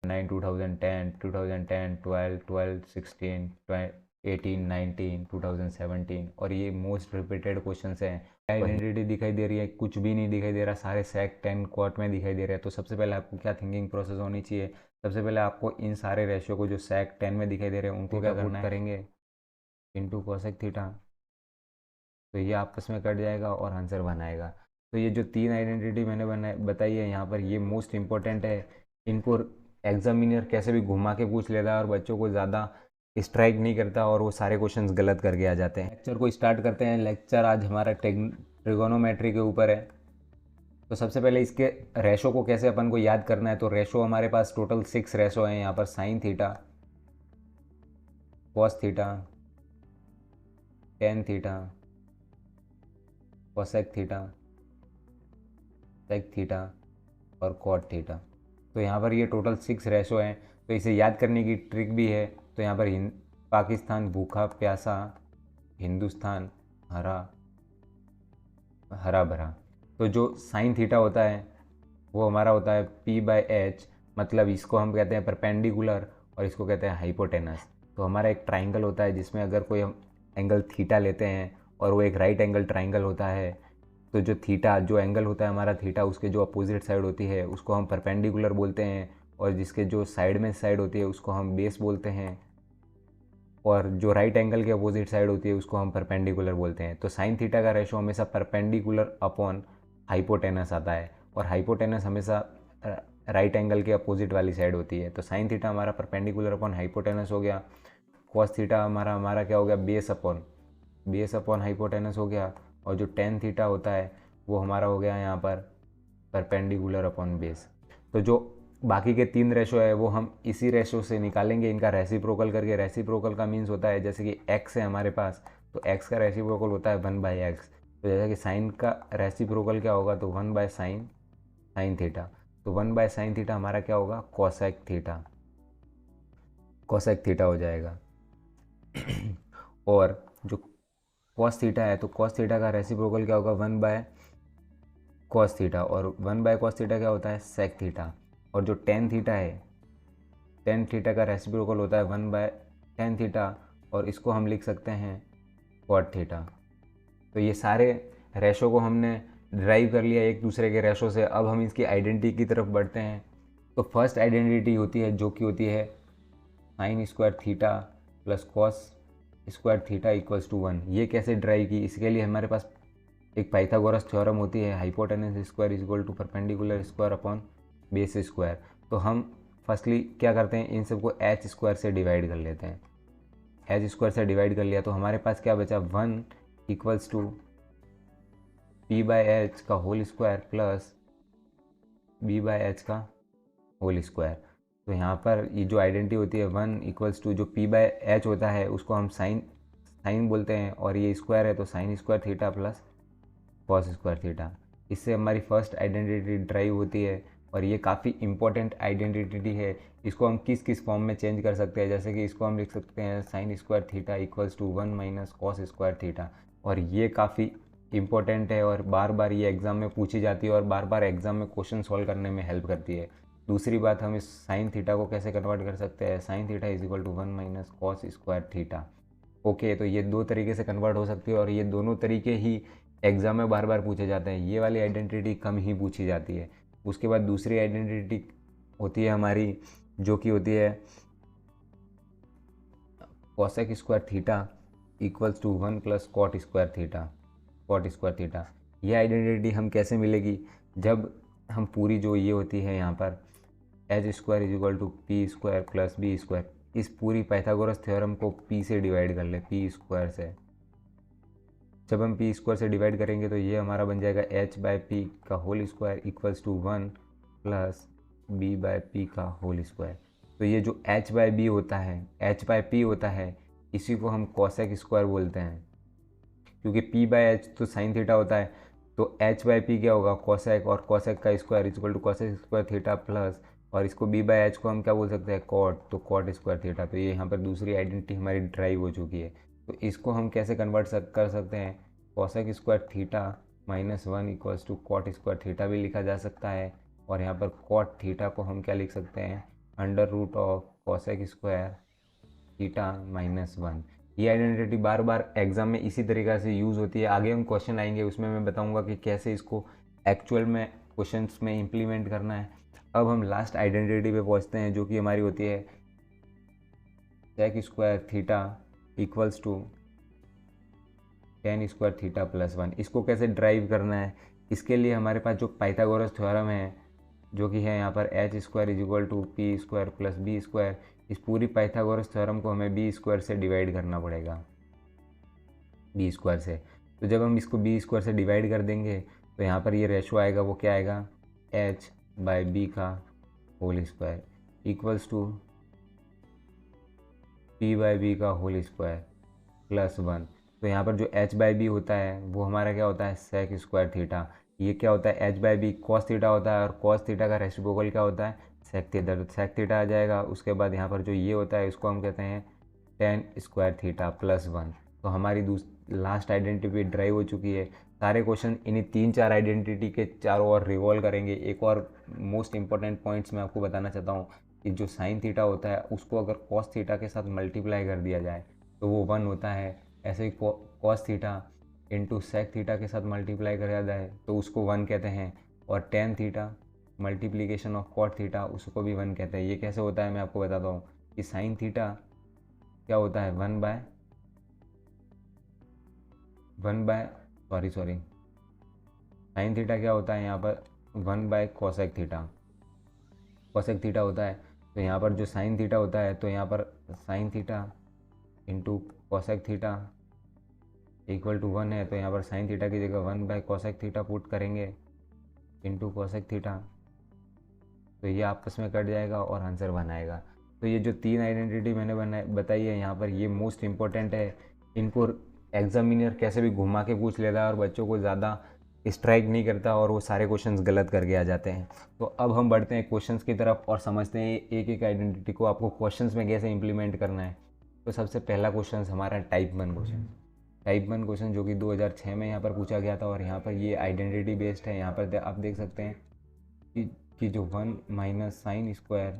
9, 2010, 2010, 12, 12, 16, 18, 19, 2017 और ये most repeated question हैं। आइडेंटिटी दिखाई दे रही है, कुछ भी नहीं दिखाई दे रहा, सारे सेक 10 क्वार्ट में दिखाई दे रहे हैं। तो सबसे पहले आपको क्या थिंकिंग प्रोसेस होनी चाहिए, सबसे पहले आपको इन सारे रेशियो को जो सेक 10 में दिखाई दे रहे हैं उनको क्या करना है, करेंगे इंटू कोसेक थीटा, तो ये आपस में कट जाएगा और आंसर बनाएगा। तो ये जो तीन आइडेंटिटी मैंने बताई है यहाँ पर, ये मोस्ट इंपॉर्टेंट है। इनको एग्जामिनर कैसे भी घुमा के पूछ लेता है और बच्चों को ज़्यादा स्ट्राइक नहीं करता और वो सारे क्वेश्चंस गलत करके आ जाते हैं। लेक्चर को स्टार्ट करते हैं। लेक्चर आज हमारा ट्रिगोनोमेट्री के ऊपर है। तो सबसे पहले इसके रेशो को कैसे अपन को याद करना है, तो रेशो हमारे पास टोटल 6 रेशो हैं यहाँ पर। Sine theta, cos theta, tan theta, cosec theta, sec theta और कॉट थीटा। तो यहाँ पर ये टोटल 6 रेशो हैं। तो इसे याद करने की ट्रिक भी है। तो यहाँ पर पाकिस्तान भूखा प्यासा, हिंदुस्तान हरा भरा। तो जो साइन थीटा होता है वो हमारा होता है P/H, मतलब इसको हम कहते हैं परपेंडिकुलर और इसको कहते हैं हाइपोटेनस। तो हमारा एक ट्राइंगल होता है जिसमें अगर कोई हम एंगल थीटा लेते हैं और वो एक राइट एंगल ट्राइंगल होता है, तो जो थीटा जो एंगल होता है हमारा थीटा, उसके जो अपोजिट साइड होती है उसको हम परपेंडिकुलर बोलते हैं, और जिसके जो साइड में साइड होती है उसको हम बेस बोलते हैं, और जो राइट एंगल के अपोजिट साइड होती है उसको हम परपेंडिकुलर बोलते हैं। तो साइन थीटा का रेशो हमेशा परपेंडिकुलर अपॉन हाइपोटेनस आता है, और हाइपोटेनस हमेशा राइट एंगल के अपोजिट वाली साइड होती है। तो साइन थीटा हमारा परपेंडिकुलर अपॉन हाइपोटेनस हो गया। कॉस थीटा हमारा क्या हो गया, बेस अपॉन हाइपोटेनस हो गया। और जो टेन थीटा होता है वो हमारा हो गया यहाँ पर परपेंडिकुलर अपॉन बेस। तो जो बाकी के 3 रेशो है वो हम इसी रेशो से निकालेंगे, इनका रेसिप्रोकल करके। रेसिप्रोकल का मीन्स होता है जैसे कि x है हमारे पास, तो x का रेसिप्रोकल होता है 1/x। तो जैसे कि साइन का रेसिप्रोकल क्या होगा, तो 1/sin थीटा। तो 1/sin थीटा हमारा क्या होगा, कोसेक थीटा हो जाएगा। और जो कॉस थीटा है, तो कॉस थीटा का रेसिप्रोकल क्या होगा, 1/cos थीटा, और 1/cos थीटा क्या होता है, सेक थीटा। और जो टेन थीटा है, टेन थीटा का रेसिप्रोकल होता है 1/tan थीटा, और इसको हम लिख सकते हैं कॉट थीटा। तो ये सारे रेशो को हमने ड्राइव कर लिया एक दूसरे के रेशो से। अब हम इसकी आइडेंटिटी की तरफ बढ़ते हैं। तो फर्स्ट आइडेंटिटी होती है जो कि होती है sine square theta plus cos square theta equals to 1। ये कैसे ड्राइव की, इसके लिए हमारे पास एक पाइथागोरस थ्योरम होती है, hypotenuse square is equal to perpendicular square upon base square. तो हम फर्स्टली क्या करते हैं, इन सबको एच स्क्वायर से डिवाइड कर लेते हैं। एच स्क्वायर से डिवाइड कर लिया तो हमारे पास क्या बचा, 1 इक्वल्स टू P/H का होल स्क्वायर प्लस B/H का होल स्क्वायर। तो यहाँ पर ये जो आइडेंटिटी होती है 1 इक्वल्स टू, जो P/H होता है उसको हम साइन बोलते हैं, और ये स्क्वायर है तो sign square theta plus cos square theta. इससे हमारी फर्स्ट आइडेंटिटी ड्राइव होती है, और ये काफ़ी इंपॉर्टेंट आइडेंटिटी है। इसको हम किस किस फॉर्म में चेंज कर सकते हैं, जैसे कि इसको हम लिख सकते हैं sine square theta equals to 1 minus cos square theta. और ये काफ़ी इंपॉर्टेंट है और बार बार ये एग्ज़ाम में पूछी जाती है और बार बार एग्ज़ाम में क्वेश्चन सॉल्व करने में हेल्प करती है। दूसरी बात, हम इस साइन थीटा को कैसे कन्वर्ट कर सकते हैं, sine theta is equal to 1 minus cos square theta. Okay, तो ये 2 तरीके से कन्वर्ट हो सकती है, और ये दोनों तरीके ही एग्ज़ाम में बार बार पूछे जाते हैं। ये वाली आइडेंटिटी कम ही पूछी जाती है। उसके बाद दूसरी आइडेंटिटी होती है हमारी, जो कि होती है cosec square theta equals to 1 plus cot square theta. ये आइडेंटिटी हम कैसे मिलेगी, जब हम पूरी जो ये होती है यहाँ पर H square is equal to P square plus B square, इस पूरी पाइथागोरस थ्योरम को पी से डिवाइड कर ले, पी स्क्वायर से। जब हम पी स्क्वायर से डिवाइड करेंगे तो ये हमारा बन जाएगा h/p का whole square equals to 1 plus b/p का होल स्क्वायर। तो ये जो h/b होता है, h/p होता है, इसी को हम कॉसेक स्क्वायर बोलते हैं, क्योंकि p/h तो साइन थीटा होता है। तो h/p क्या होगा, कॉसेक, और कॉसेक का square equal to cosec square theta plus, और इसको b/h को हम क्या बोल सकते हैं, कॉट, तो कॉट स्क्वायर थीटा। तो ये यहाँ पर दूसरी आइडेंटिटी हमारी ड्राइव हो चुकी है। तो इसको हम कैसे कन्वर्ट कर सकते हैं, cosec square theta minus 1 equals to cot square theta भी लिखा जा सकता है, और यहाँ पर कॉट थीटा को हम क्या लिख सकते हैं, under root of cosec square theta minus one. ये आइडेंटिटी बार बार एग्जाम में इसी तरीक़ा से यूज़ होती है। आगे हम क्वेश्चन आएंगे उसमें मैं बताऊंगा कि कैसे इसको एक्चुअल में क्वेश्चंस में इम्प्लीमेंट करना है। अब हम लास्ट आइडेंटिटी पे पहुंचते हैं जो कि हमारी होती है sec square theta equals to tan square theta plus one. इसको कैसे ड्राइव करना है, इसके लिए हमारे पास जो पाइथागोरस थ्योरम है जो कि है यहाँ पर H square is equal to P square plus B square, इस पूरी पाइथागोरस थ्योरम को हमें बी स्क्वायर से डिवाइड करना पड़ेगा, बी स्क्वायर से। तो जब हम इसको बी स्क्वायर से डिवाइड कर देंगे तो यहाँ पर ये रेशो आएगा, वो क्या आएगा, एच बाई बी का whole square equals to P by B का होल स्क्वायर प्लस वन। तो यहाँ पर जो एच बाई बी होता है वो हमारा क्या होता है, सेक स्क्वायर थीटा। ये क्या होता है, H by B cos theta होता है, और कॉस थीटा का रेसिप्रोकल क्या होता है, सेक थीटा। तो सेक थीटा आ जाएगा। उसके बाद यहाँ पर जो ये होता है इसको हम कहते हैं ten square theta plus one. तो हमारी लास्ट आइडेंटिटी ड्राइव हो चुकी है। सारे क्वेश्चन इन्हीं 3-4 आइडेंटिटी के चारों ओर रिवॉल्व करेंगे। एक और मोस्ट इंपॉर्टेंट पॉइंट्स मैं आपको बताना चाहता हूँ कि जो साइन थीटा होता है उसको अगर कॉस थीटा के साथ मल्टीप्लाई कर दिया जाए तो वो वन होता है। ऐसे ही cos theta into sec theta के साथ मल्टीप्लाई कर दिया जाए तो उसको वन कहते हैं, और tan theta multiplication of cot theta उसको भी वन कहते हैं। ये कैसे होता है मैं आपको बताता हूँ कि साइन थीटा क्या होता है, वन बाय साइन थीटा क्या होता है यहाँ पर, वन बाय कॉसेक थीटा होता है। तो यहाँ पर जो साइन थीटा होता है तो यहाँ पर sine theta into cosec theta equal to one है। तो यहाँ पर साइन थीटा की जगह one by cosec theta put करेंगे इंटू कॉसेक थीटा, तो ये आपस में कट जाएगा और आंसर वन आएगा। तो ये जो 3 आइडेंटिटी मैंने बताई है यहाँ पर, ये मोस्ट इंपॉर्टेंट है। इनको एग्जामिनर कैसे भी घुमा के पूछ लेता है और बच्चों को ज़्यादा स्ट्राइक नहीं करता और वो सारे क्वेश्चंस गलत करके आ जाते हैं। तो अब हम बढ़ते हैं क्वेश्चंस की तरफ और समझते हैं एक एक आइडेंटिटी को आपको क्वेश्चंस में कैसे इंप्लीमेंट करना है। तो सबसे पहला क्वेश्चन हमारा टाइप 1 क्वेश्चन जो कि 2006 में यहाँ पर पूछा गया था, और यहाँ पर ये आइडेंटिटी बेस्ड है। यहाँ पर आप देख सकते हैं कि जो one minus sine square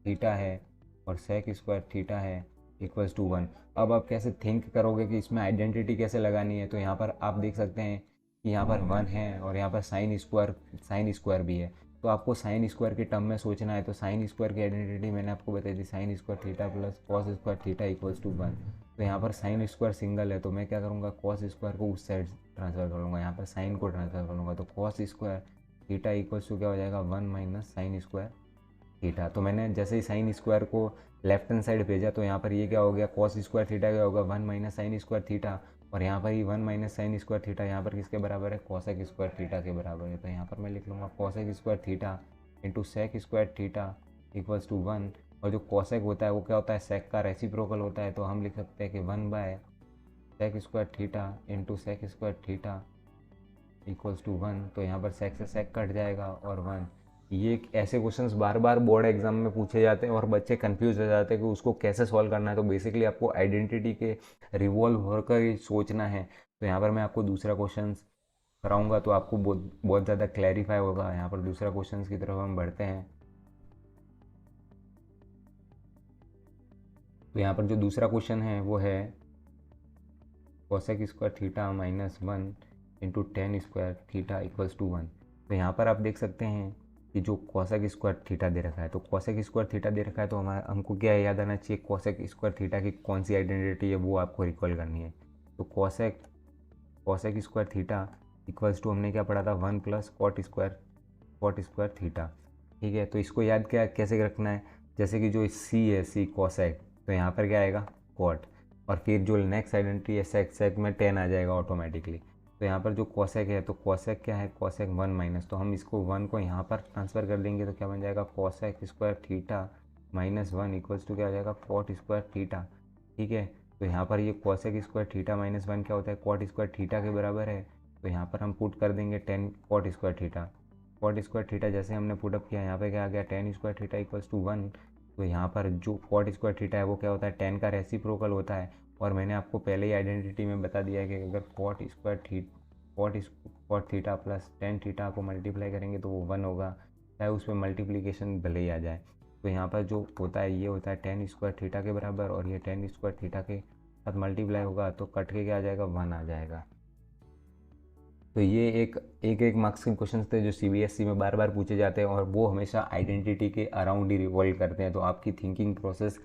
theta है और सेक स्क्वायर थीटा है इक्वल्स टू वन। अब आप कैसे थिंक करोगे कि इसमें आइडेंटिटी कैसे लगानी है, तो यहाँ पर आप देख सकते हैं कि यहाँ पर वन है और यहाँ पर साइन स्क्वायर भी है। तो आपको साइन स्क्वायर के टर्म में सोचना है। तो साइन स्क्वायर की आइडेंटिटी मैंने आपको बताई थी, sine square theta plus cos square theta equals to one. तो यहाँ पर साइन स्क्वायर सिंगल है तो मैं क्या करूँगा, कॉस स्क्वायर को उस साइड ट्रांसफर कर लूँगा, यहाँ पर साइन को ट्रांसफर कर लूँगा। तो cos square theta equals to क्या हो जाएगा, one minus sine square theta. तो मैंने जैसे ही साइन स्क्वायर को लेफ्ट हैंड साइड भेजा तो यहाँ पर ये क्या हो गया, कॉस स्क्वायर थीटा क्या होगा, one minus sine square theta, और यहाँ पर ही one minus sine square theta यहाँ पर किसके बराबर है, कॉसेक स्क्वायर थीटा के बराबर है। तो यहाँ पर मैं लिख लूँगा cosec square theta into sec square theta equals to one. और जो कॉसेक होता है वो क्या होता है, सेक का रेसिप्रोकल होता है। तो हम लिख सकते हैं कि one by sec square theta into sec square theta equals to one. तो यहाँ पर सेक से सेक कट जाएगा और वन। ये ऐसे क्वेश्चंस बार बार बोर्ड एग्जाम में पूछे जाते हैं और बच्चे कंफ्यूज हो जाते हैं कि उसको कैसे सॉल्व करना है। तो बेसिकली आपको आइडेंटिटी के रिवॉल्व होकर ही सोचना है। तो यहाँ पर मैं आपको दूसरा क्वेश्चन कराऊंगा तो आपको बहुत ज़्यादा क्लैरिफाई होगा। यहाँ पर दूसरा क्वेश्चन की तरफ हम बढ़ते हैं। तो यहाँ पर जो दूसरा क्वेश्चन है वो है cosec square theta minus one into tan square theta equals to one. तो यहाँ पर आप देख सकते हैं कि जो कॉसेक स्क्वायर थीटा दे रखा है, तो कॉसेक स्क्वायर थीटा दे रखा है तो हमको क्या याद आना चाहिए, कॉसेक स्क्वायर थीटा की कौन सी आइडेंटिटी है वो आपको रिकॉल करनी है। तो cosec square theta equals to हमने क्या पढ़ा था, one plus cot square theta. ठीक है, तो इसको याद क्या कैसे रखना है, जैसे कि जो सी है, सी कॉसेक, तो यहाँ पर क्या आएगा कॉट, और फिर जो नेक्स्ट आइडेंटिटी है सेक में टेन आ जाएगा ऑटोमेटिकली। तो यहाँ पर जो कॉसेक है तो कॉसेक क्या है, कॉसेक वन माइनस, तो हम इसको वन को यहाँ पर ट्रांसफ़र कर देंगे तो क्या बन जाएगा, cosec square theta minus one equals to क्या हो जाएगा, कॉट स्क्वायर थीटा। ठीक है, तो यहाँ पर ये cosec square theta minus one क्या होता है, कॉट स्क्वायर थीटा के बराबर है। तो यहाँ पर हम पुट कर देंगे टेन कॉट स्क्वायर थीटा जैसे हमने पुटअप किया, यहाँ पे क्या आ गया, tan square theta equals to one. तो यहाँ पर जो कॉट स्क्वायर थीटा है वो क्या होता है, टेन का रेसिप्रोकल होता है। और मैंने आपको पहले ही आइडेंटिटी में बता दिया है कि अगर cot theta plus tan theta को मल्टीप्लाई करेंगे तो वो वन होगा, चाहे उसमें मल्टीप्लिकेशन भले ही आ जाए। तो यहाँ पर जो होता है ये होता है टेन स्क्वायर थीटा के बराबर, और ये टेन स्क्वायर थीटा के साथ मल्टीप्लाई होगा तो कट के क्या आ जाएगा, 1 आ जाएगा। तो ये एक मार्क्स के क्वेश्चन थे जो सीबीएसई में बार बार पूछे जाते हैं, और वो हमेशा आइडेंटिटी के अराउंड ही रिवॉल्व करते हैं। तो आपकी थिंकिंग प्रोसेस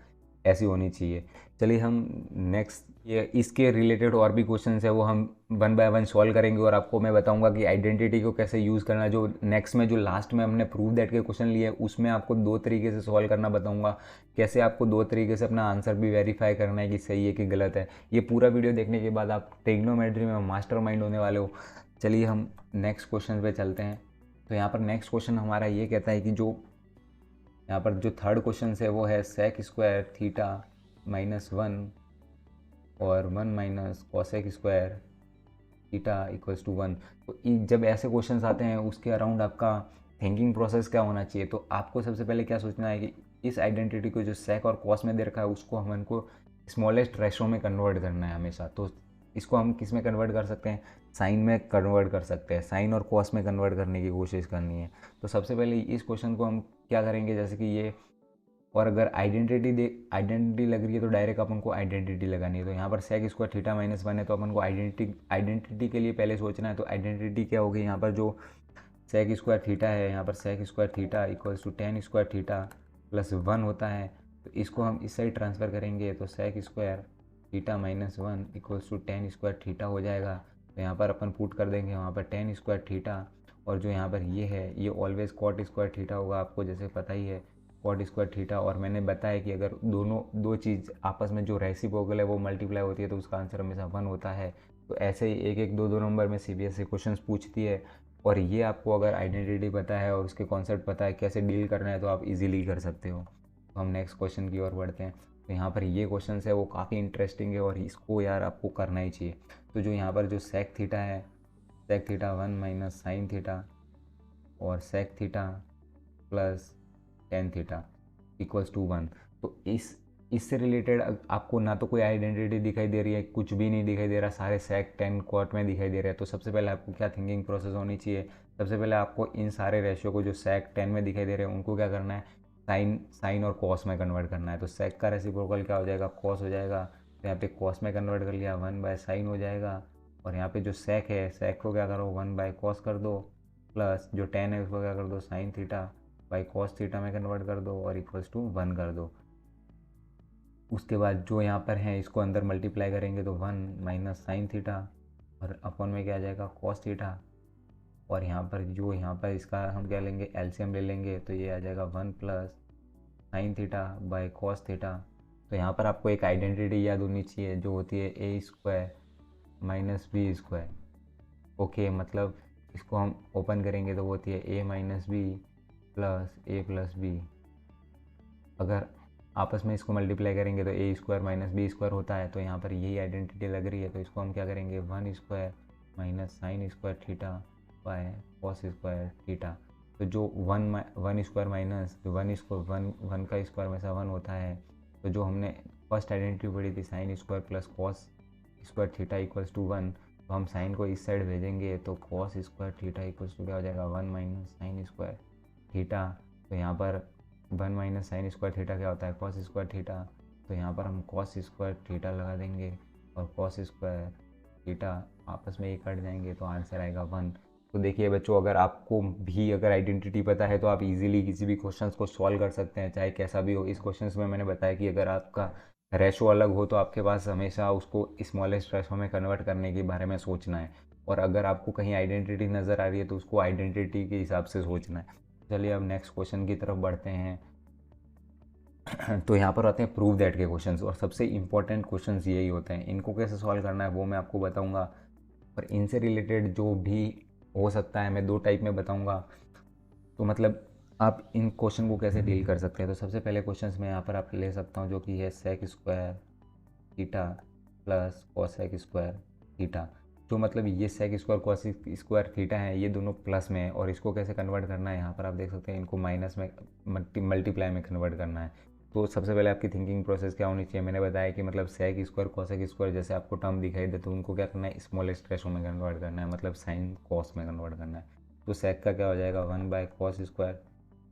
ऐसी होनी चाहिए। चलिए हम नेक्स्ट ये इसके रिलेटेड और भी क्वेश्चंस है वो हम वन बाय वन सॉल्व करेंगे, और आपको मैं बताऊंगा कि आइडेंटिटी को कैसे यूज़ करना है। जो नेक्स्ट में जो लास्ट में हमने प्रूव दैट के क्वेश्चन लिए उसमें आपको 2 तरीके से सॉल्व करना बताऊंगा, कैसे आपको 2 तरीके से अपना आंसर भी वेरीफाई करना है कि सही है कि गलत है। ये पूरा वीडियो देखने के बाद आप ट्रिग्नोमेट्री में मास्टर माइंड होने वाले हो। चलिए हम नेक्स्ट क्वेश्चन पे चलते हैं। तो यहाँ पर नेक्स्ट क्वेश्चन हमारा ये कहता है कि जो यहाँ पर जो थर्ड क्वेश्चन है वो है सेक स्क्वायर थीटा -1 और 1 minus cosec square theta equals to 1। तो जब ऐसे क्वेश्चंस आते हैं उसके अराउंड आपका थिंकिंग प्रोसेस क्या होना चाहिए। तो आपको सबसे पहले क्या सोचना है कि इस आइडेंटिटी को जो सेक और कॉस में दे रखा है उसको हमको स्मॉलेस्ट रेशो में कन्वर्ट करना है हमेशा। तो इसको हम किस में कन्वर्ट कर सकते हैं, साइन में कन्वर्ट कर सकते हैं, साइन और कॉस में कन्वर्ट करने की कोशिश करनी है। तो सबसे पहले इस क्वेश्चन को हम क्या करेंगे, जैसे कि ये, और अगर आइडेंटिटी लग रही है तो डायरेक्ट अपन को आइडेंटिटी लगानी है। तो यहाँ पर सेक स्क्वायर थीटा -1 है तो अपन को आइडेंटिटी के लिए पहले सोचना है। तो आइडेंटिटी क्या होगी, यहाँ पर जो सेक स्क्वायर थीटा है, यहाँ पर sec square theta equals to tan square theta plus 1 होता है। तो इसको हम इस साइड ट्रांसफ़र करेंगे तो sec square theta -1 equals to tan square theta हो जाएगा। तो यहाँ पर अपन पुट कर देंगे वहाँ पर टेन स्क्वायर थीटा, और जो यहाँ पर ये है ये ऑलवेज कॉट स्क्वायर थीटा होगा, आपको जैसे पता ही है कॉट स्क्वायर थीटा। और मैंने बताया कि अगर दो चीज़ आपस में जो रेसिप्रोकल है वो मल्टीप्लाई होती है तो उसका आंसर हमेशा 1 होता है। तो ऐसे ही एक एक दो नंबर में सीबीएसई क्वेश्चंस पूछती है, और ये आपको अगर आइडेंटिटी पता है और उसके कॉन्सेप्ट पता है कैसे डील करना है तो आप इजीली कर सकते हो। तो हम नेक्स्ट क्वेश्चन की ओर बढ़ते हैं। तो यहाँ पर ये क्वेश्चन है वो काफ़ी इंटरेस्टिंग है और इसको यार आपको करना ही चाहिए। तो जो यहाँ पर जो सेक थीटा है, sec theta 1 minus sine theta और sec theta plus tan theta equals to 1। तो इससे रिलेटेड आपको ना तो कोई आइडेंटिटी दिखाई दे रही है, कुछ भी नहीं दिखाई दे रहा, सारे सेक टेन कॉट में दिखाई दे रहे हैं। तो सबसे पहले आपको क्या थिंकिंग प्रोसेस होनी चाहिए, सबसे पहले आपको इन सारे रेशियो को जो सेक 10 में दिखाई दे रहे हैं उनको क्या करना है, साइन और कॉस में कन्वर्ट करना है। तो सेक का रेसिप्रोकल क्या हो जाएगा, कॉस हो जाएगा। तो यहाँ पे कॉस में कन्वर्ट कर लिया 1 बाय साइन हो जाएगा, और यहाँ पे जो सेक है सेक को क्या करो 1 बाय कॉस कर दो, प्लस जो 10 है उसको क्या कर दो sine theta by cos theta में कन्वर्ट कर दो और इक्वल्स टू 1 कर दो। उसके बाद जो यहाँ पर है इसको अंदर मल्टीप्लाई करेंगे तो 1 माइनस साइन थीटा और अपन में क्या आ जाएगा कॉस थीटा, और यहाँ पर इसका हम क्या लेंगे एलसीएम ले लेंगे तो ये आ जाएगा 1 plus sine theta by cos theta. तो यहाँ पर आपको एक आइडेंटिटी याद होनी चाहिए जो होती है A square minus B square. Okay, मतलब इसको हम ओपन करेंगे तो वो होती है A minus B plus A plus B. अगर आपस में इसको मल्टीप्लाई करेंगे तो A square minus B square होता है। तो यहाँ पर यही आइडेंटिटी लग रही है, तो इसको हम क्या करेंगे 1 square minus sine square theta by cos square theta. तो जो वन स्क्वायर माइनस वन का स्क्वायर में से 1 होता है। तो जो हमने फर्स्ट आइडेंटिटी पढ़ी थी sine square plus cos square theta equals to 1, तो हम साइन को इस साइड भेजेंगे तो cos square theta equals to क्या हो जाएगा 1 माइनस साइन स्क्वायर थीटा। तो यहाँ पर 1 माइनस साइन स्क्वायर थीटा क्या होता है कॉस स्क्वायर थीटा। तो यहाँ पर हम कॉस स्क्वायर थीटा लगा देंगे और कॉस स्क्वायर थीटा आपस में ये कट जाएंगे तो आंसर आएगा 1। तो देखिए बच्चों, अगर आपको भी अगर आइडेंटिटी पता है तो आप इजीली किसी भी क्वेश्चंस को सॉल्व कर सकते हैं, चाहे कैसा भी हो। इस क्वेश्चंस में मैंने बताया कि अगर आपका रेशो अलग हो तो आपके पास हमेशा उसको स्मॉलेस्ट रेशो में कन्वर्ट करने के बारे में सोचना है, और अगर आपको कहीं आइडेंटिटी नज़र आ रही है तो उसको आइडेंटिटी के हिसाब से सोचना है। चलिए अब नेक्स्ट क्वेश्चन की तरफ बढ़ते हैं। तो यहाँ पर आते हैं प्रूव दैट के क्वेश्चंस, और सबसे इंपॉर्टेंट क्वेश्चंस यही होते हैं। इनको कैसे सॉल्व करना है वो मैं आपको बताऊँगा, और इनसे रिलेटेड जो भी हो सकता है मैं 2 टाइप में बताऊँगा। तो मतलब आप इन क्वेश्चन को कैसे डील कर सकते हैं। तो सबसे पहले क्वेश्चंस में यहाँ पर आप ले सकता हूँ जो कि है sec square theta plus cosec square theta. जो मतलब ये sec square cosec square theta है ये दोनों प्लस में है, और इसको कैसे कन्वर्ट करना है यहाँ पर आप देख सकते हैं, इनको माइनस में मल्टीप्लाई में कन्वर्ट करना है। तो सबसे पहले आपकी थिंकिंग प्रोसेस क्या होनी चाहिए, मैंने बताया कि मतलब सेक स्क्वायर कॉसेक स्क्वायर जैसे आपको टर्म दिखाई दे तो उनको क्या करना है स्मॉलेस्ट रेशो में कन्वर्ट करना है, मतलब साइन कॉस में कन्वर्ट करना है। तो सेक का क्या हो जाएगा 1 by cos square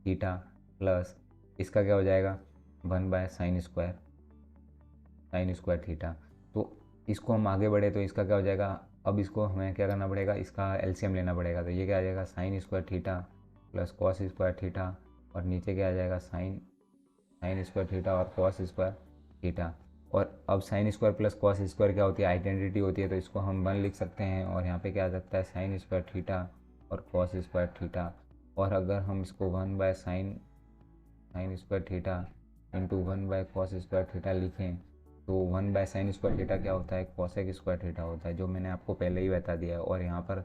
theta plus इसका क्या हो जाएगा 1/sin² थीटा। तो इसको हम आगे बढ़े तो इसका क्या हो जाएगा, अब इसको हमें क्या करना पड़ेगा, इसका एलसीएम लेना पड़ेगा। तो ये क्या आ जाएगा sin² theta plus cos² theta, और नीचे क्या आ जाएगा sin² थीटा और cos² थीटा। और अब sin² प्लस cos² क्या होती है, आइडेंटिटी होती है, तो इसको हम 1 लिख सकते हैं। और यहाँ पे क्या आ सकता है sin² थीटा और cos² थीटा। और अगर हम इसको 1/sin² theta into 1/cos² theta लिखें तो 1/sin² थीटा क्या होता है cosec² थीटा होता है, जो मैंने आपको पहले ही बता दिया है। और यहाँ पर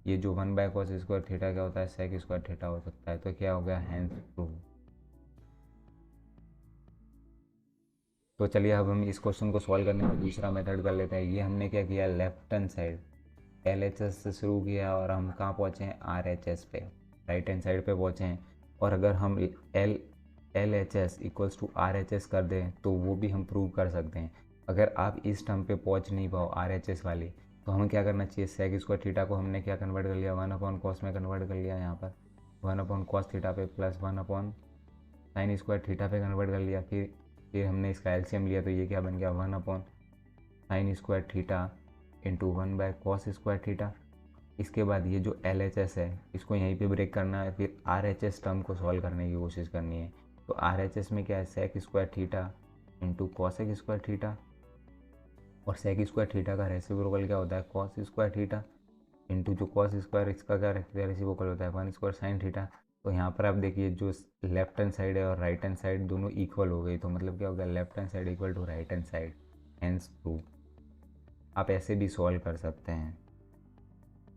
ये जो 1/cos² थीटा क्या होता है sec² थीटा हो सकता है। तो क्या हो गया हैंस प्रूव। तो चलिए अब हम इस क्वेश्चन को सॉल्व करने का दूसरा मेथड कर लेते हैं। ये हमने क्या किया, लेफ्ट हैंड साइड LHS से शुरू किया और हम कहाँ पहुँचे हैं RHS पे, राइट हैंड साइड पे पहुँचे हैं। और अगर हम LHS इक्वल्स टू RHS कर दें तो वो भी हम प्रूव कर सकते हैं। अगर आप इस टर्म पे पहुँच नहीं पाओ RHS वाली, तो हमें क्या करना चाहिए, sec² थीटा को हमने क्या कन्वर्ट कर लिया 1/cos में कन्वर्ट कर लिया, यहाँ पर 1/cos थीटा पे प्लस 1/sin² थीटा पे कन्वर्ट कर लिया। फिर हमने इसका एलसीएम लिया तो ये क्या बन गया 1/sin² theta into 1/cos² theta. इसके बाद ये जो LHS है इसको यहीं पे ब्रेक करना है, फिर RHS टर्म को सॉल्व करने की कोशिश करनी है। तो RHS में क्या है sec² theta into cosec² theta, और sec² थीटा का रेसिप्रोकल क्या होता है cos² थीटा इंटू जो cos², इसका क्या रेसिप्रोकल होता है 1² sin थीटा। तो यहाँ पर आप देखिए जो लेफ्ट हैंड साइड है और राइट हैंड साइड दोनों इक्वल हो गई, तो मतलब क्या हो गया left hand side equal to right hand side, hence prove. आप ऐसे भी सॉल्व कर सकते हैं,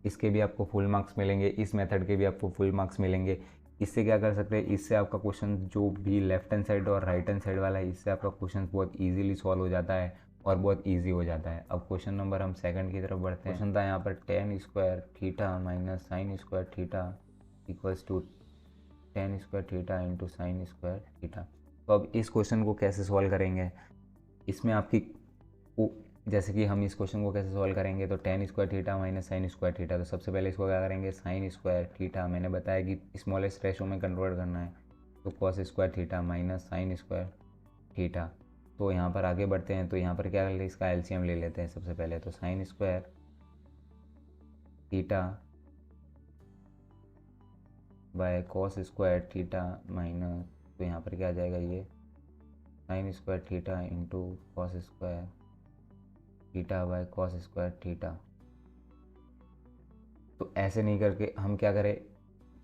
इसके भी आपको फुल मार्क्स मिलेंगे, इस मेथड के भी आपको फुल मार्क्स मिलेंगे। इससे क्या कर सकते हैं, इससे आपका क्वेश्चन जो भी लेफ्ट हैंड साइड और राइट हैंड साइड वाला है, इससे आपका क्वेश्चन बहुत इजीली सॉल्व हो जाता है और बहुत इजी हो जाता है। अब क्वेश्चन नंबर हम सेकंड की तरफ बढ़ते हैं। क्वेश्चन था यहाँ पर tan² theta minus sin² theta equals to tan² theta into sin² theta. तो अब इस क्वेश्चन को कैसे सॉल्व करेंगे, इसमें आपकी जैसे कि हम इस क्वेश्चन को कैसे सॉल्व करेंगे, तो tan² theta minus sin² theta. तो सबसे पहले इसको क्या करेंगे sin² थीटा, मैंने बताया कि स्मॉलेस्ट रेशो में कन्वर्ट करना है, तो cos² theta minus sin² theta. तो यहाँ पर आगे बढ़ते हैं, तो यहाँ पर क्या कर लेते हैं, इसका एलसीएम ले लेते हैं सबसे पहले। तो sin² theta by cos² theta minus, तो यहाँ पर क्या आ जाएगा ये sin² theta into cos² theta by cos² theta. तो ऐसे नहीं करके हम क्या करें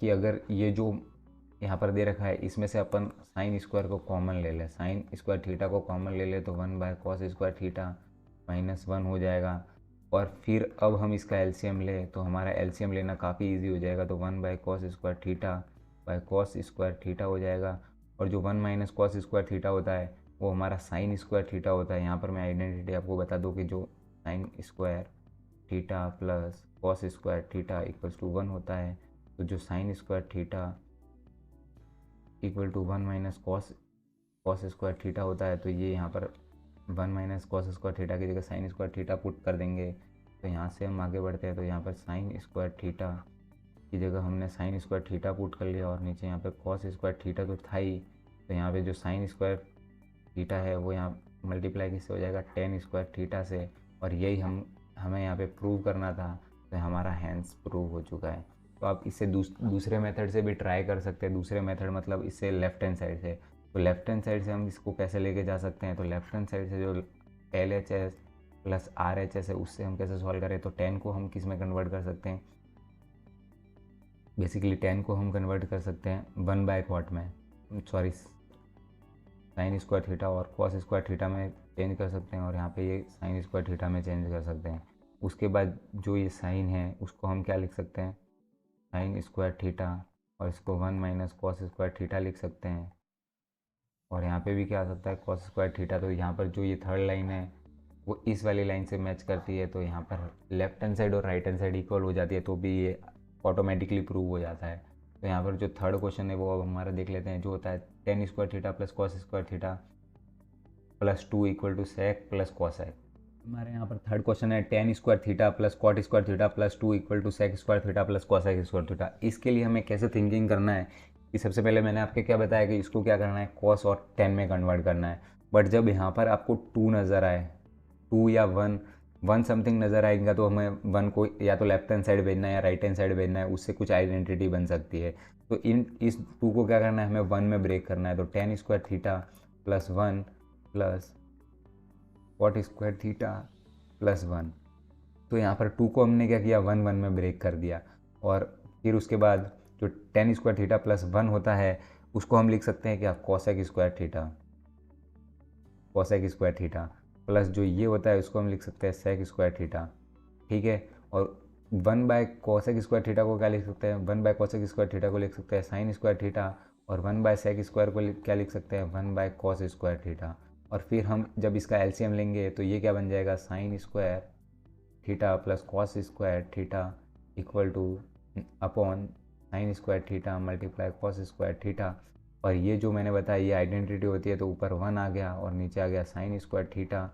कि अगर ये जो यहाँ पर दे रखा है इसमें से अपन sin² को कॉमन ले लें, sin² थीटा को कॉमन ले लें तो 1/cos² थीटा माइनस 1 हो जाएगा। और फिर अब हम इसका एलसीएम लें तो हमारा एलसीएम लेना काफ़ी इजी हो जाएगा, तो 1/cos² theta by cos² theta हो जाएगा। और जो 1 - cos² थीटा होता है वो हमारा sin² थीटा होता है। यहाँ पर मैं आइडेंटिटी आपको बता दूँ कि जो sin² theta plus cos² theta equals to 1 होता है, तो जो sin² theta equal to 1 - cos² theta होता है, तो ये यहाँ पर 1 - cos² थीटा की जगह sin² थीटा पुट कर देंगे। तो यहाँ से हम आगे बढ़ते हैं, तो यहाँ पर sin² थीटा की जगह हमने sin² थीटा पुट कर लिया, और नीचे यहाँ पे cos² थीटा तो था ही, तो यहाँ पे जो sin² थीटा है वो यहाँ मल्टीप्लाई किससे हो जाएगा tan² थीटा से। और यही हमें यहाँ पे प्रूव करना था, तो हमारा हैंस प्रूव हो चुका है। तो आप इससे दूसरे मेथड से भी ट्राई कर सकते हैं। दूसरे मेथड मतलब इससे लेफ्ट हैंड साइड से। तो लेफ्ट हैंड साइड से हम इसको कैसे लेके जा सकते हैं, तो लेफ्ट हैंड साइड से जो LHS प्लस RHS है उससे हम कैसे सॉल्व करें, तो tan को हम किस में कन्वर्ट कर सकते हैं, बेसिकली tan को हम कन्वर्ट कर सकते हैं 1/cot में, सॉरी sin² थीटा और cos² थीटा में चेंज कर सकते हैं, और यहाँ पे ये sin² थीटा में चेंज कर सकते हैं। उसके बाद जो ये साइन है उसको हम क्या लिख सकते हैं sin² थीटा, और इसको 1 - cos² थीटा लिख सकते हैं। और यहाँ पे भी क्या आ सकता है cos² थीटा। तो यहाँ पर जो ये थर्ड लाइन है वो इस वाली लाइन से मैच करती है, तो यहाँ पर लेफ्ट हैंड साइड और राइट हैंड साइड इक्वल हो जाती है, तो भी ये ऑटोमेटिकली प्रूव हो जाता है। तो यहाँ पर जो थर्ड क्वेश्चन है वो अब हमारा देख लेते हैं, जो होता है tan² theta plus cos² theta plus 2 equal to sec plus cosec। हमारे यहाँ पर थर्ड क्वेश्चन है tan² theta plus cot² theta plus 2 equal to sec² theta plus cosec² theta. इसके लिए हमें कैसे थिंकिंग करना है कि सबसे पहले मैंने आपके क्या बताया कि इसको क्या करना है, कॉस और टेन में कन्वर्ट करना है। बट जब यहाँ पर आपको 2 नज़र आए, 2 या 1 समथिंग नज़र आएगा, तो हमें 1 को या तो लेफ्ट हैंड साइड भेजना है या राइट हैंड साइड भेजना है, उससे कुछ आइडेंटिटी बन सकती है। तो इस 2 को क्या करना है, हमें 1 में ब्रेक करना है। तो tan square theta plus 1 plus cot square theta plus 1। तो यहाँ पर 2 को हमने क्या किया, 1 में ब्रेक कर दिया। और फिर उसके बाद जो टेन स्क्वायर थीटा प्लस 1 होता है उसको हम लिख सकते हैं क्या, cosec square theta, cosec square theta plus जो ये होता है उसको हम लिख सकते हैं सेक स्क्वायर थीटा। ठीक है। और 1 बाय कॉसेक स्क्वायर थीटा को क्या लिख सकते हैं, 1 बाय कॉसेक स्क्वायर थीटा को लिख सकते हैं साइन स्क्वायर थीटा। और 1 बाय सेक स्क्वायर को क्या लिख सकते हैं, 1 बाय कॉस स्क्वायर थीटा। और फिर हम जब इसका एलसीएम लेंगे तो ये क्या बन जाएगा, sign square theta plus cos square theta equal two upon sine square theta multiply cos square theta. और ये जो मैंने बताया ये आइडेंटिटी होती है, तो ऊपर 1 आ गया और नीचे आ गया sign square theta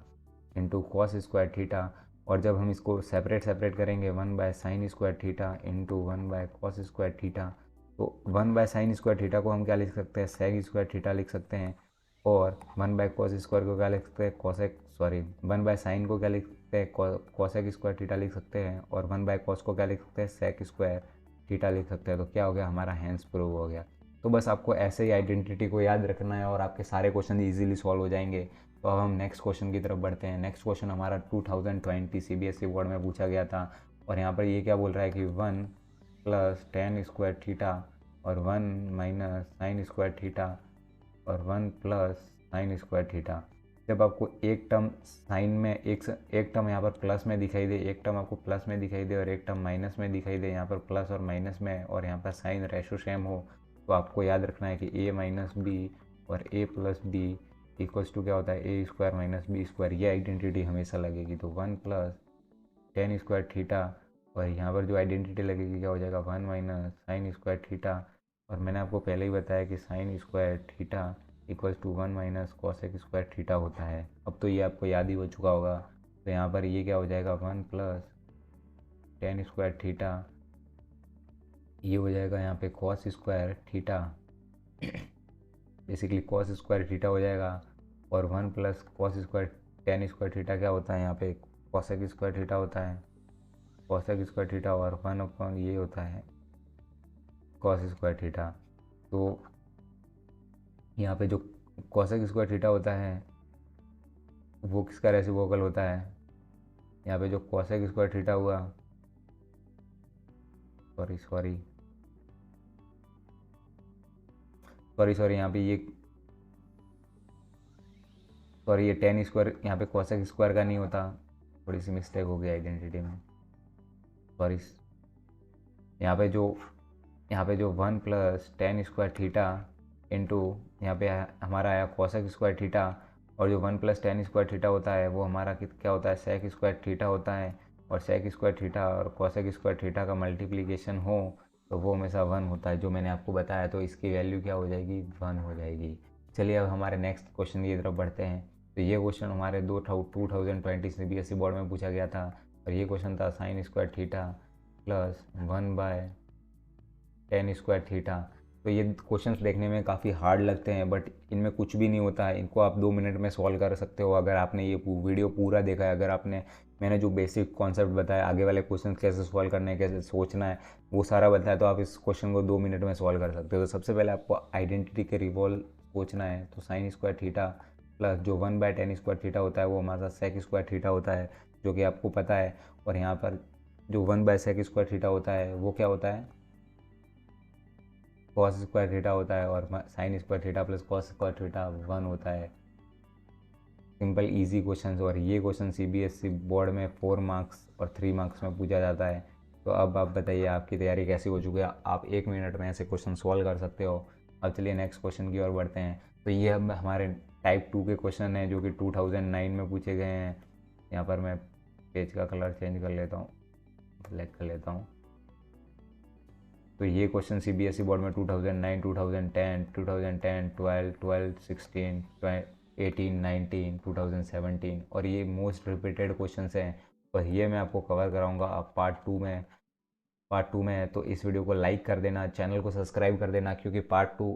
into cos square theta. और जब हम इसको सेपरेट करेंगे, 1 by sine square theta into 1 by cos square theta. तो 1 बाय साइन स्क्वायर थीटा को हम क्या लिख सकते हैं, सेक स्क्वायर थीटा लिख सकते हैं। और 1 बाय कॉस स्क्वायर को क्या लिख सकते हैं, कॉसेक, सॉरी 1 बाय साइन को क्या लिख सकते हैं, कॉसेक स्क्वायर थीटा लिख सकते हैं। और 1 बाय कॉस को क्या लिख सकते हैं, सेक स्क्वायर थीटा लिख सकते हैं। तो क्या हो गया, हमारा हैंस प्रूव हो गया। तो बस आपको ऐसे ही आइडेंटिटी को याद रखना है और आपके सारे क्वेश्चन इजीली सॉल्व हो जाएंगे। तो अब हम नेक्स्ट क्वेश्चन की तरफ बढ़ते हैं। नेक्स्ट क्वेश्चन हमारा 2020 CBSE बोर्ड में पूछा गया था। और यहाँ पर ये क्या बोल रहा है कि 1 प्लस टेन स्क्वायर थीटा और 1 माइनस साइन स्क्वायर थीटा और 1 प्लस साइन स्क्वायर थीटा। जब आपको एक टर्म साइन में एक टर्म यहाँ पर प्लस में दिखाई दे, एक टर्म आपको प्लस में दिखाई दे और एक टर्म माइनस में दिखाई दे, यहाँ पर प्लस और माइनस में, और यहाँ पर साइन रेशो सेम हो, तो आपको याद रखना है कि a माइनस बी और a plus B equals to क्या होता है, A square minus B square. ये आइडेंटिटी हमेशा लगेगी। तो 1 प्लस टेन स्क्वायर थीटा और यहाँ पर जो आइडेंटिटी लगेगी क्या हो जाएगा, 1 माइनस साइन स्क्वायर थीटा। और मैंने आपको पहले ही बताया कि sine square theta equals to 1 minus cosec square theta होता है। अब तो ये आपको याद ही हो चुका होगा। तो यहाँ पर ये क्या हो जाएगा, 1 प्लस टेन स्क्वायर थीटा, ये हो जाएगा यहाँ पे cos square theta, basically cos square theta हो जाएगा। और 1 plus cos square ten square theta क्या होता है, यहाँ पे कॉसेक स्क्वायर थीटा होता है, कॉसेक स्क्वायर थीटा। और 1 अपॉन ये होता है कॉस स्क्वायर थीटा। तो यहाँ पे जो कॉसेक स्क्वायर थीटा होता है वो किसका रेसिप्रोकल होता है, यहाँ पे जो कॉसेक स्क्वायर थीटा हुआ, सॉरी यहाँ पे ये टेन स्क्वायर यहाँ पे कॉसेक स्क्वायर का नहीं होता, थोड़ी सी मिस्टेक हो गई आइडेंटिटी में, सॉरी। यहाँ पे जो 1 plus ten square theta into यहाँ पे हमारा आया कॉसेक स्क्वायर थीटा। और जो 1 प्लस टेन स्क्वायर थीटा होता है वो हमारा क्या होता है, सेक स्क्वायर थीटा होता है। और सेक स्क्वायर थीटा और कॉसेक स्क्वायर थीटा का मल्टीप्लिकेशन हो तो वो हमेशा 1 होता है, जो मैंने आपको बताया। तो इसकी वैल्यू क्या हो जाएगी, 1 हो जाएगी। चलिए अब हमारे नेक्स्ट क्वेश्चन की तरफ बढ़ते हैं। तो ये क्वेश्चन हमारे 2020 CBSE बोर्ड में पूछा गया था। और ये क्वेश्चन था sign square theta plus 1 by ten square theta. तो ये क्वेश्चंस देखने में काफ़ी हार्ड लगते हैं बट इनमें कुछ भी नहीं होता है, इनको आप 2 मिनट में सॉल्व कर सकते हो अगर आपने ये वीडियो पूरा देखा है। अगर मैंने जो बेसिक कॉन्सेप्ट बताया, आगे वाले क्वेश्चन कैसे सॉल्व करने हैं, कैसे सोचना है, वो सारा बताया, तो आप इस क्वेश्चन को 2 मिनट में सॉल्व कर सकते हो। तो सबसे पहले आपको आइडेंटिटी के रिवॉल्व सोचना है। तो साइन स्क्वायर थीटा प्लस जो 1 बाय टेन स्क्वायर थीटा होता है वो हमारा सेक स्क्वायर थीटा होता है, जो कि आपको पता है। और यहाँ पर जो 1 बाय सेक स्क्वायर थीटा होता है वो क्या होता है, कॉस स्क्वायर थीटा होता है। और sign square theta plus cos square theta 1 होता है। Simple easy question. और ये क्वेश्चन CBSE बोर्ड में 4 मार्क्स और 3 मार्क्स में पूछा जाता है। तो अब आप बताइए आपकी तैयारी कैसी हो चुकी है, आप 1 मिनट में ऐसे क्वेश्चन सॉल्व कर सकते हो। अब चलिए नेक्स्ट क्वेश्चन की ओर बढ़ते हैं। तो ये अब हमारे टाइप 2 के क्वेश्चन हैं जो कि 2009 में पूछे गए हैं। यहाँ पर मैं पेज का कलर चेंज कर लेता हूँ, ब्लैक कर लेता हूँ। तो ये क्वेश्चन CBSE बोर्ड में 2009, 2010, 2010, 12, 12, 16, 18, 19, 2017 और ये मोस्ट रिपीटेड क्वेश्चंस हैं। और ये मैं आपको कवर कराऊंगा अब पार्ट 2 में। पार्ट 2 में है, तो इस वीडियो को लाइक कर देना, चैनल को सब्सक्राइब कर देना, क्योंकि पार्ट 2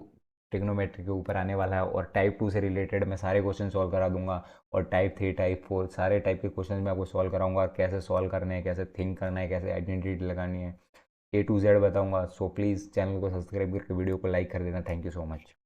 ट्रिग्नोमेट्री के ऊपर आने वाला है और टाइप 2 से रिलेटेड मैं सारे क्वेश्चन सॉल्व करा दूंगा, और टाइप 3 टाइप 4 सारे टाइप के क्वेश्चन मैं आपको सॉल्व कराऊंगा, और कैसे सॉल्व करने हैं, कैसे थिंक करना है, कैसे आइडेंटिटी लगानी है, A to Z बताऊंगा। सो प्लीज़ चैनल को सब्सक्राइब करके वीडियो को लाइक कर देना। Thank you so much.